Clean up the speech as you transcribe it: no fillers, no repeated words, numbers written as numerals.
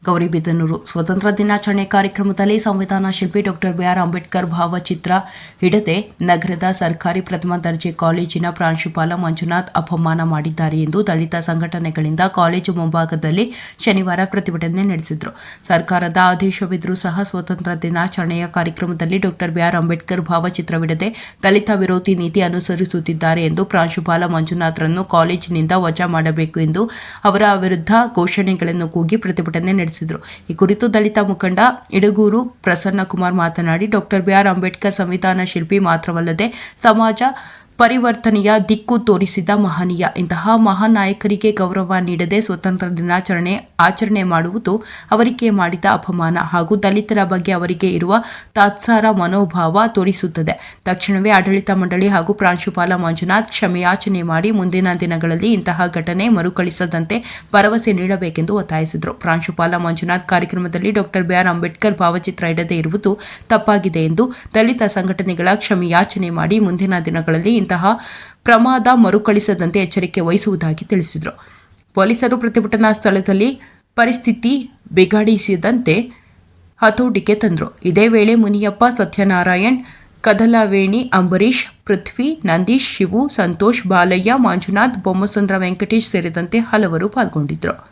ಗೌರಿಬಿದನೂರು ಸ್ವಾತಂತ್ರ್ಯ ದಿನಾಚರಣೆ ಕಾರ್ಯಕ್ರಮದಲ್ಲಿ ಸಂವಿಧಾನ ಶಿಲ್ಪಿ ಡಾಕ್ಟರ್ ಬಿಆರ್ ಅಂಬೇಡ್ಕರ್ ಭಾವಚಿತ್ರ ಇಡದೆ ನಗರದ ಸರ್ಕಾರಿ ಪ್ರಥಮ ದರ್ಜೆ ಕಾಲೇಜಿನ ಪ್ರಾಂಶುಪಾಲ ಮಂಜುನಾಥ್ ಅಪಮಾನ ಮಾಡಿದ್ದಾರೆ ಎಂದು ದಲಿತ ಸಂಘಟನೆಗಳಿಂದ ಕಾಲೇಜು ಮುಂಭಾಗದಲ್ಲಿ ಶನಿವಾರ ಪ್ರತಿಭಟನೆ ನಡೆಸಿದರು. ಸರ್ಕಾರದ ಆದೇಶವಿದ್ದರೂ ಸಹ ಸ್ವಾತಂತ್ರ್ಯ ದಿನಾಚರಣೆಯ ಕಾರ್ಯಕ್ರಮದಲ್ಲಿ ಡಾಕ್ಟರ್ ಬಿಆರ್ ಅಂಬೇಡ್ಕರ್ ಭಾವಚಿತ್ರವಿಡದೆ ದಲಿತ ವಿರೋಧಿ ನೀತಿ ಅನುಸರಿಸುತ್ತಿದ್ದಾರೆ ಎಂದು ಪ್ರಾಂಶುಪಾಲ ಮಂಜುನಾಥ್ರನ್ನು ಕಾಲೇಜಿನಿಂದ ವಜಾ ಮಾಡಬೇಕು ಎಂದು ಅವರ ವಿರುದ್ಧ ಘೋಷಣೆಗಳನ್ನು ಕೂಗಿ ಪ್ರತಿಭಟನೆ ನಡೆಸಿದರು. ಈ ಕುರಿತು ದಲಿತ ಮುಖಂಡ ಇಡಗೂರು ಪ್ರಸನ್ನಕುಮಾರ್ ಮಾತನಾಡಿ, ಡಾಕ್ಟರ್ ಬಿಆರ್ ಅಂಬೇಡ್ಕರ್ ಸಂವಿಧಾನ ಶಿಲ್ಪಿ ಮಾತ್ರವಲ್ಲದೆ ಸಮಾಜ ಪರಿವರ್ತನೆಯ ದಿಕ್ಕು ತೋರಿಸಿದ ಮಹನೀಯ. ಇಂತಹ ಮಹಾನ್ ನಾಯಕರಿಗೆ ಗೌರವ ನೀಡದೆ ಸ್ವತಂತ್ರ ದಿನಾಚರಣೆ ಆಚರಣೆ ಮಾಡುವುದು ಅವರಿಗೆ ಮಾಡಿದ ಅಪಮಾನ ಹಾಗೂ ದಲಿತರ ಬಗ್ಗೆ ಅವರಿಗೆ ಇರುವ ತಾತ್ಸಾರ ಮನೋಭಾವ ತೋರಿಸುತ್ತದೆ. ತಕ್ಷಣವೇ ಆಡಳಿತ ಮಂಡಳಿ ಹಾಗೂ ಪ್ರಾಂಶುಪಾಲ ಮಂಜುನಾಥ್ ಕ್ಷಮೆಯಾಚನೆ ಮಾಡಿ ಮುಂದಿನ ದಿನಗಳಲ್ಲಿ ಇಂತಹ ಘಟನೆ ಮರುಕಳಿಸದಂತೆ ಭರವಸೆ ನೀಡಬೇಕೆಂದು ಒತ್ತಾಯಿಸಿದರು. ಪ್ರಾಂಶುಪಾಲ ಮಂಜುನಾಥ್ ಕಾರ್ಯಕ್ರಮದಲ್ಲಿ ಡಾಕ್ಟರ್ ಬಿಆರ್ ಅಂಬೇಡ್ಕರ್ ಭಾವಚಿತ್ರ ಇಡದೆ ಇರುವುದು ತಪ್ಪಾಗಿದೆ ಎಂದು ದಲಿತ ಸಂಘಟನೆಗಳ ಕ್ಷಮೆಯಾಚನೆ ಮಾಡಿ ಮುಂದಿನ ದಿನಗಳಲ್ಲಿ ಇಂತಹ ಪ್ರಮಾದ ಮರುಕಳಿಸದಂತೆ ಎಚ್ಚರಿಕೆ ವಹಿಸುವುದಾಗಿ ತಿಳಿಸಿದರು. ಪೊಲೀಸರು ಪ್ರತಿಭಟನಾ ಸ್ಥಳದಲ್ಲಿ ಪರಿಸ್ಥಿತಿ ಬಿಗಡಿಸದಂತೆ ಹತೋಟಿಗೆ ತಂದರು. ಇದೇ ವೇಳೆ ಮುನಿಯಪ್ಪ, ಸತ್ಯನಾರಾಯಣ್, ಕದಲವೇಣಿ, ಅಂಬರೀಶ್, ಪೃಥ್ವಿ, ನಂದೀಶ್, ಶಿವು, ಸಂತೋಷ್, ಬಾಲಯ್ಯ, ಮಂಜುನಾಥ್, ಬೊಮ್ಮಸಂದ್ರ, ವೆಂಕಟೇಶ್ ಸೇರಿದಂತೆ ಹಲವರು ಪಾಲ್ಗೊಂಡಿದ್ದರು.